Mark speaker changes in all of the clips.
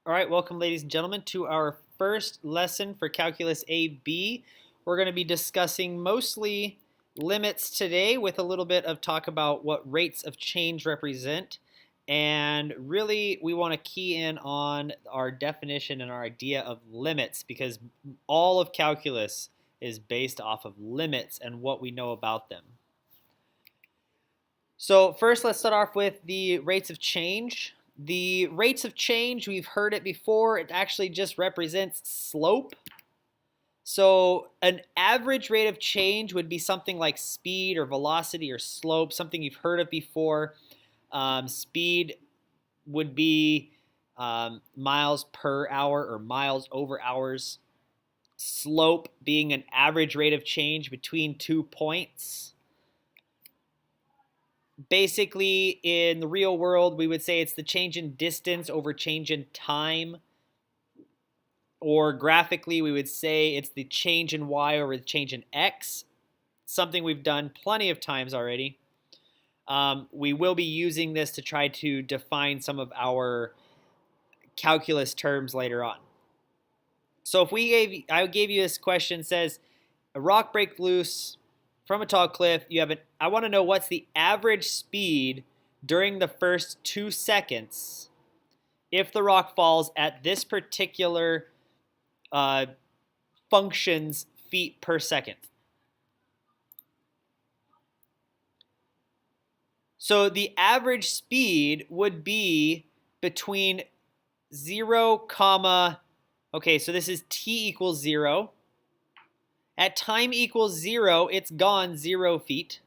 Speaker 1: All right, welcome ladies and gentlemen to our first lesson for Calculus AB. We're going to be discussing mostly limits today with a little bit of talk about what rates of change represent. And really, we want to key in on our definition and our idea of limits because all of calculus is based off of limits and what we know about them. So first, let's start off with the rates of change. The rates of change, we've heard it before, it actually just represents slope. So an average rate of change would be something like speed or velocity or slope, something you've heard of before. Speed would be miles per hour or miles over hours. Slope being an average rate of change between 2 points. Basically, in the real world, we would say it's the change in distance over change in time. Or graphically, we would say it's the change in y over the change in x, something we've done plenty of times already. We will be using this to try to define some of our calculus terms later on. So if I gave you this question, says a rock breaks loose from a tall cliff. I want to know what's the average speed during the first 2 seconds if the rock falls at this particular function's feet per second. So the average speed would be between 0, okay, so this is t equals 0. At time equals 0, it's gone 0 feet.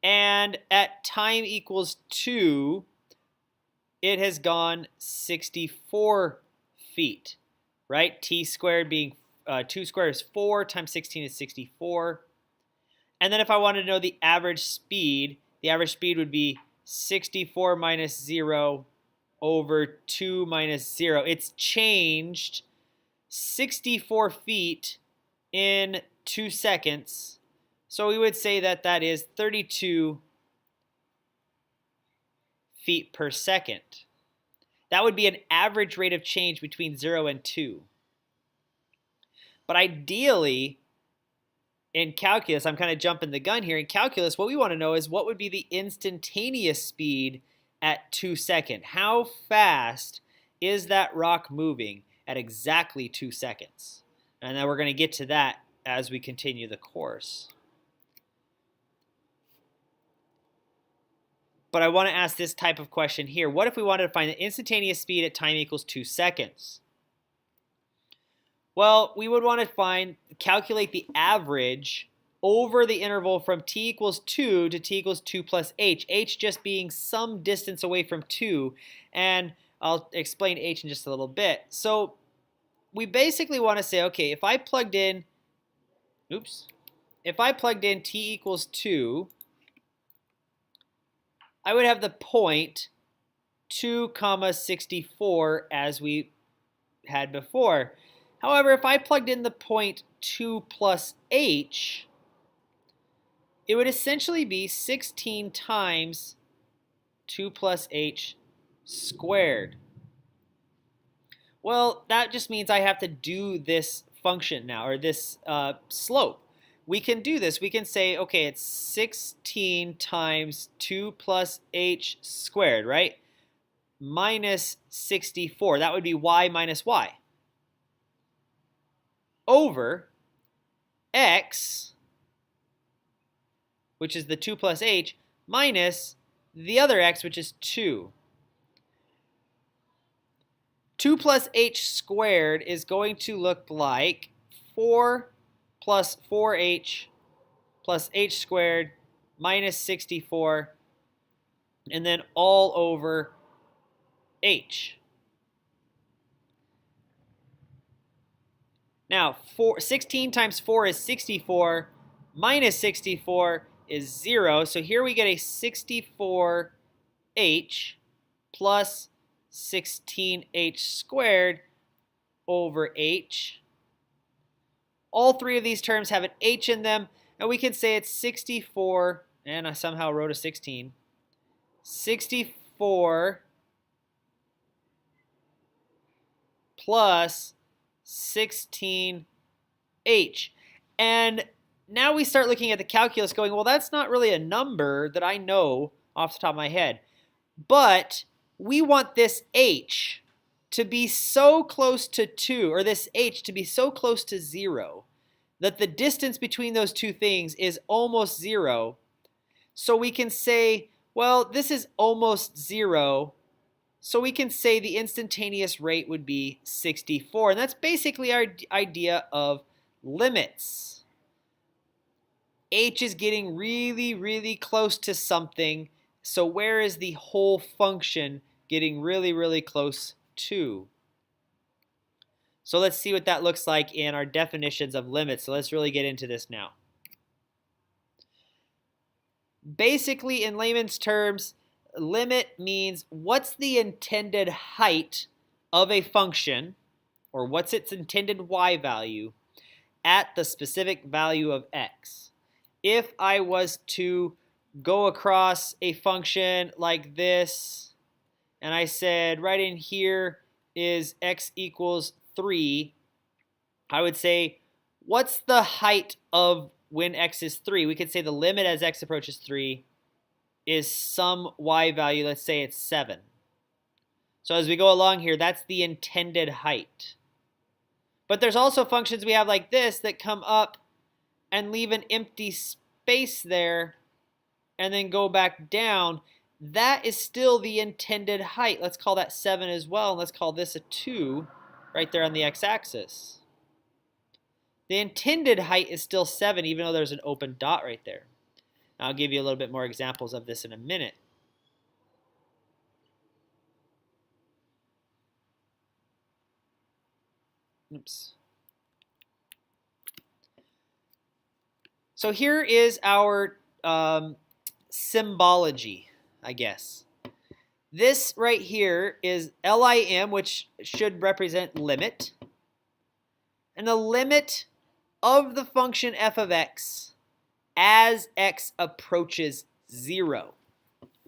Speaker 1: And at time equals 2, it has gone 64 feet, right? T squared being 2 squared is 4 times 16 is 64. And then if I wanted to know the average speed would be 64 minus 0 over 2 minus 0. It's changed 64 feet in 2 seconds. So we would say that that is 32 feet per second. That would be an average rate of change between 0 and 2. But ideally, in calculus, I'm kind of jumping the gun here. In calculus, what we want to know is what would be the instantaneous speed at 2 seconds. How fast is that rock moving at exactly 2 seconds? And then we're going to get to that as we continue the course. But I want to ask this type of question here. What if we wanted to find the instantaneous speed at time equals 2 seconds? Well, we would want to calculate the average over the interval from t equals 2 to t equals 2 plus h just being some distance away from 2, and I'll explain h in just a little bit. So we basically want to say, okay, if I plugged in t equals 2, I would have the point 2, 64 as we had before. However, if I plugged in the point 2 plus h, it would essentially be 16 times 2 plus h squared. Well, that just means I have to do this function now, or this slope. We can do this. We can say, okay, it's 16 times 2 plus h squared, right? Minus 64. That would be y minus y. Over x, which is the 2 plus h, minus the other x, which is 2. 2 plus h squared is going to look like 4 plus 4h plus h squared minus 64, and then all over h. Now, 16 times 4 is 64, minus 64 is 0, so here we get a 64h plus 16h squared over h. All three of these terms have an h in them, and we can say it's 64, and I somehow wrote a 16, 64 plus 16h. And now we start looking at the calculus going, well, that's not really a number that I know off the top of my head. But we want this h to be so close to 2, or this h to be so close to 0, that the distance between those two things is almost 0. So we can say, well, this is almost 0. So we can say the instantaneous rate would be 64. And that's basically our idea of limits. H is getting really, really close to something. So where is the whole function getting really, really close to? So let's see what that looks like in our definitions of limits. So let's really get into this now. Basically, in layman's terms, limit means what's the intended height of a function, or what's its intended y value at the specific value of x. If I was to go across a function like this, and I said right in here is x equals 3, I would say, what's the height of when x is 3? We could say the limit as x approaches 3 is some y value, let's say it's 7. So as we go along here, that's the intended height. But there's also functions we have like this that come up and leave an empty space there and then go back down. That is still the intended height. Let's call that 7 as well, and let's call this a 2 right there on the x-axis. The intended height is still 7, even though there's an open dot right there. I'll give you a little bit more examples of this in a minute. Oops. So here is our symbology, I guess. This right here is LIM, which should represent limit. And the limit of the function f of x as x approaches 0.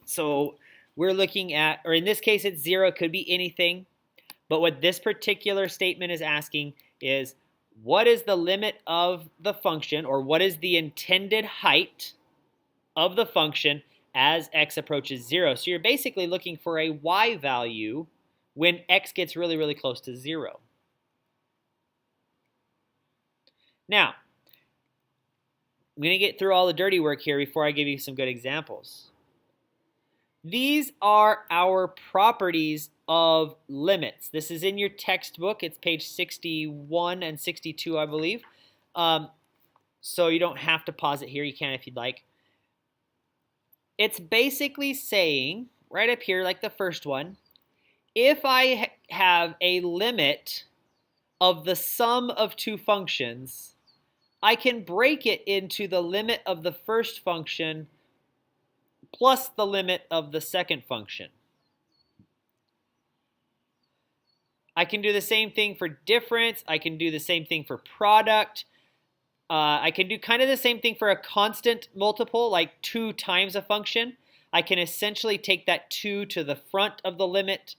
Speaker 1: So we're looking at, or in this case it's 0, it could be anything. But what this particular statement is asking is, what is the limit of the function, or what is the intended height of the function as x approaches 0? So you're basically looking for a y value when x gets really, really close to 0. Now, I'm going to get through all the dirty work here before I give you some good examples. These are our properties of limits. This is in your textbook. It's page 61 and 62, I believe. So you don't have to pause it here. You can if you'd like. It's basically saying, right up here, like the first one, if I have a limit of the sum of two functions, I can break it into the limit of the first function plus the limit of the second function. I can do the same thing for difference. I can do the same thing for product. I can do kind of the same thing for a constant multiple, like 2 times a function. I can essentially take that 2 to the front of the limit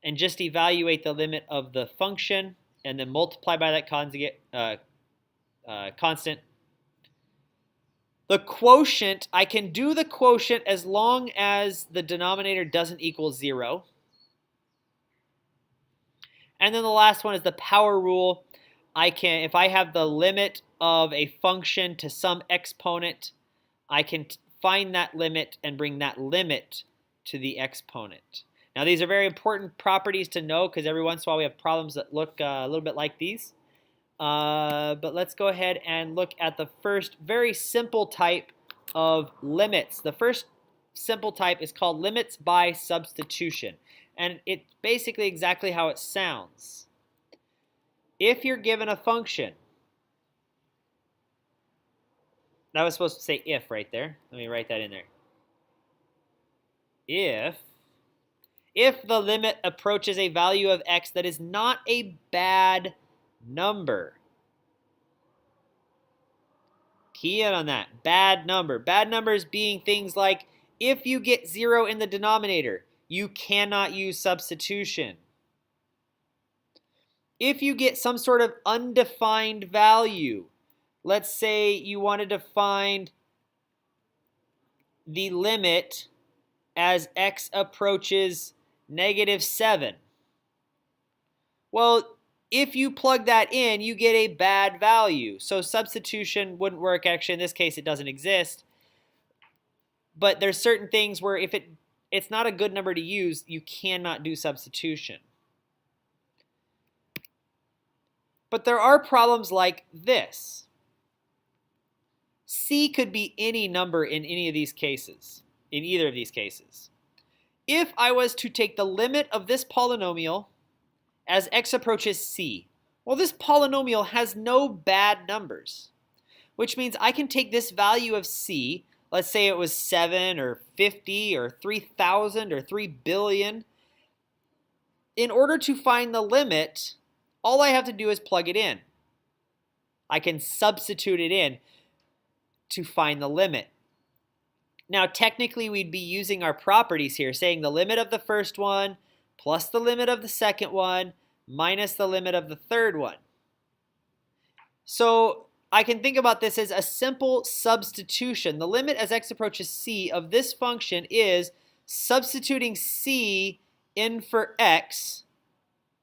Speaker 1: and just evaluate the limit of the function and then multiply by that constant. The quotient, I can do the quotient as long as the denominator doesn't equal 0. And then the last one is the power rule. If I have the limit of a function to some exponent, I can find that limit and bring that limit to the exponent. Now these are very important properties to know because every once in a while we have problems that look a little bit like these. But let's go ahead and look at the first very simple type of limits. The first simple type is called limits by substitution. And it's basically exactly how it sounds. If you're given a function, that was supposed to say if right there. Let me write that in there. If the limit approaches a value of x that is not a bad number. Key in on that. Bad number. Bad numbers being things like if you get 0 in the denominator, you cannot use substitution. if you get some sort of undefined value, let's say you wanted to find the limit as x approaches -7. Well, if you plug that in, you get a bad value. So substitution wouldn't work. Actually, in this case, it doesn't exist. But there's certain things where if it's not a good number to use, you cannot do substitution. But there are problems like this. C could be any number in any of these cases, in either of these cases. If I was to take the limit of this polynomial as x approaches c, well, this polynomial has no bad numbers, which means I can take this value of c, let's say it was 7 or 50 or 3,000 or 3 billion. In order to find the limit, all I have to do is plug it in. I can substitute it in to find the limit. Now, technically, we'd be using our properties here, saying the limit of the first one plus the limit of the second one minus the limit of the third one. So I can think about this as a simple substitution. The limit as x approaches c of this function is substituting c in for x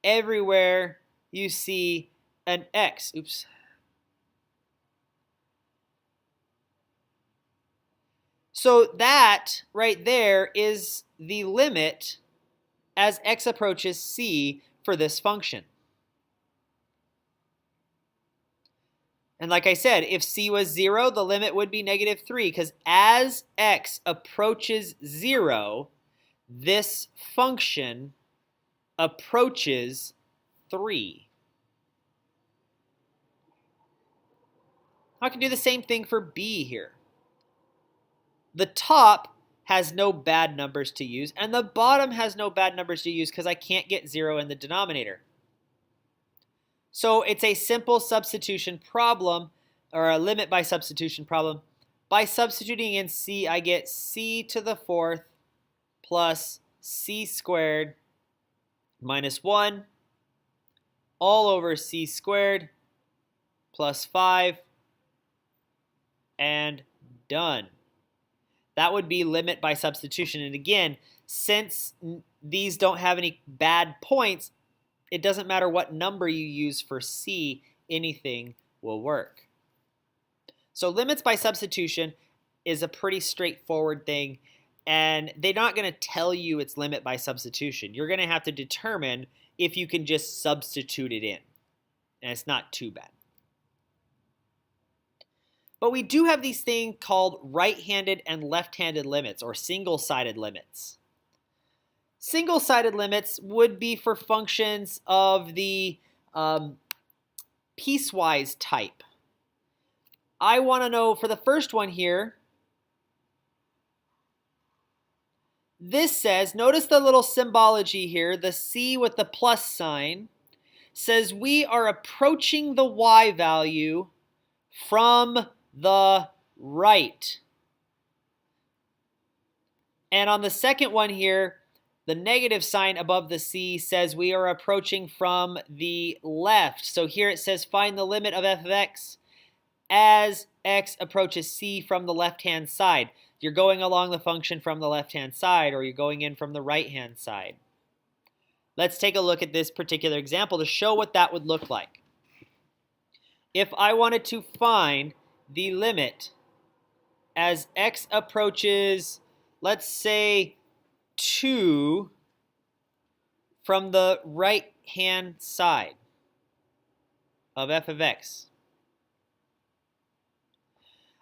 Speaker 1: everywhere you see an x. Oops. So that right there is the limit as x approaches c for this function. And like I said, if c was 0, the limit would be -3, because as x approaches 0, this function approaches 3. I can do the same thing for b here. The top has no bad numbers to use, and the bottom has no bad numbers to use because I can't get 0 in the denominator. So it's a simple substitution problem, or a limit by substitution problem. By substituting in c, I get c to the 4th plus c squared minus 1 all over c squared plus 5, and done. That would be limit by substitution. And again, since these don't have any bad points, it doesn't matter what number you use for c, anything will work. So limits by substitution is a pretty straightforward thing, and they're not going to tell you it's limit by substitution. You're going to have to determine if you can just substitute it in, and it's not too bad. But we do have these things called right-handed and left-handed limits, or single-sided limits. Single-sided limits would be for functions of the piecewise type. I want to know for the first one here, this says, notice the little symbology here, the c with the plus sign, says we are approaching the y value from the right. And on the second one here, the negative sign above the c says we are approaching from the left. So here it says find the limit of f of x as x approaches c from the left-hand side. You're going along the function from the left-hand side, or you're going in from the right-hand side. Let's take a look at this particular example to show what that would look like. If I wanted to find the limit as x approaches, let's say, 2 from the right-hand side of f of x.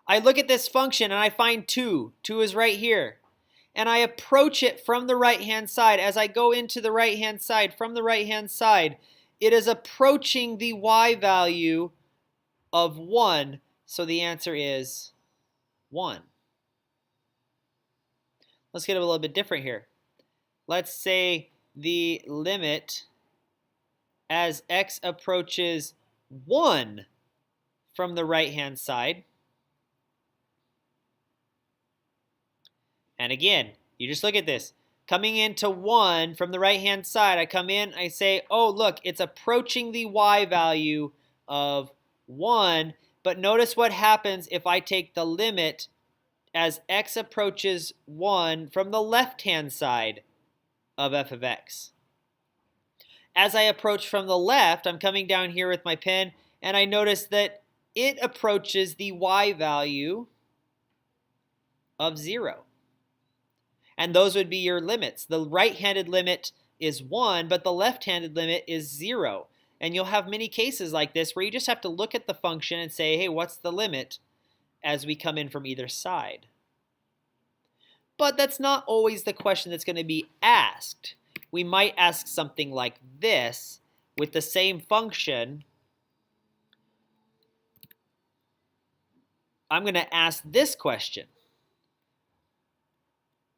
Speaker 1: I look at this function and I find 2. 2 is right here. And I approach it from the right-hand side. As I go into the right-hand side, from the right-hand side, it is approaching the y value of 1. So the answer is 1. Let's get a little bit different here. Let's say the limit as x approaches 1 from the right-hand side. And again, you just look at this. coming into 1 from the right-hand side, I come in, I say, oh, look, it's approaching the y value of 1. But notice what happens if I take the limit as x approaches 1 from the left-hand side of f of x. As I approach from the left, I'm coming down here with my pen, and I notice that it approaches the y value of 0. And those would be your limits. The right-handed limit is 1, but the left-handed limit is 0. And you'll have many cases like this where you just have to look at the function and say, hey, what's the limit as we come in from either side? But that's not always the question that's going to be asked. We might ask something like this with the same function. I'm going to ask this question.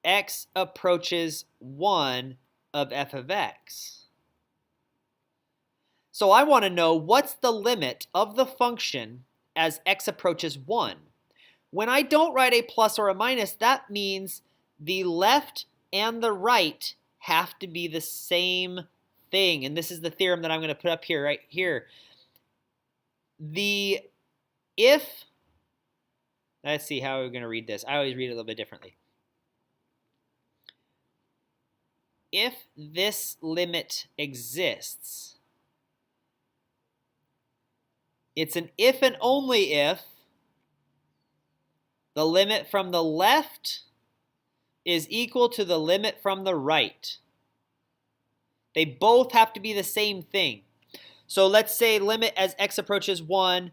Speaker 1: X approaches 1 of f of x. So I want to know what's the limit of the function as x approaches 1. When I don't write a plus or a minus, that means the left and the right have to be the same thing. And this is the theorem that I'm going to put up here, right here. Let's see how we're going to read this. I always read it a little bit differently. If this limit exists, it's an if and only if the limit from the left is equal to the limit from the right. They both have to be the same thing. So let's say limit as x approaches 1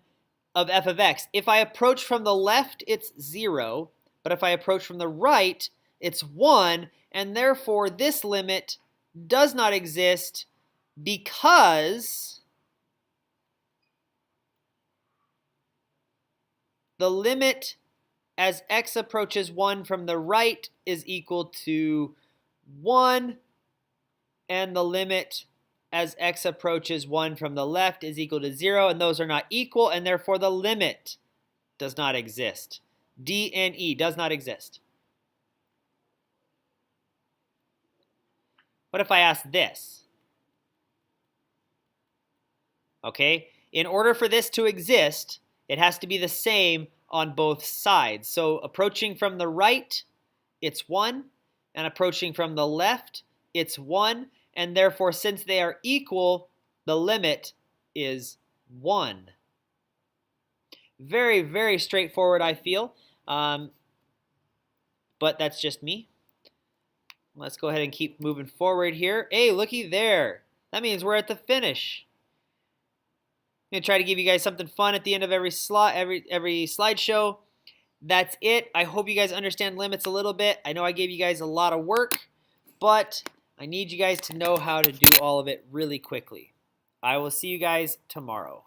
Speaker 1: of f of x. If I approach from the left, it's 0. But if I approach from the right, it's 1. And therefore, this limit does not exist because the limit as x approaches 1 from the right is equal to 1, and the limit as x approaches 1 from the left is equal to 0, and those are not equal, and therefore the limit does not exist. D and E does not exist. What if I ask this? Okay, in order for this to exist, it has to be the same on both sides. So approaching from the right, it's 1, and approaching from the left, it's 1, and therefore since they are equal, the limit is 1. Very, very straightforward, I feel, but that's just me. Let's go ahead and keep moving forward here. Hey, looky there. That means we're at the finish. I'm going to try to give you guys something fun at the end of every slideshow. That's it. I hope you guys understand limits a little bit. I know I gave you guys a lot of work, but I need you guys to know how to do all of it really quickly. I will see you guys tomorrow.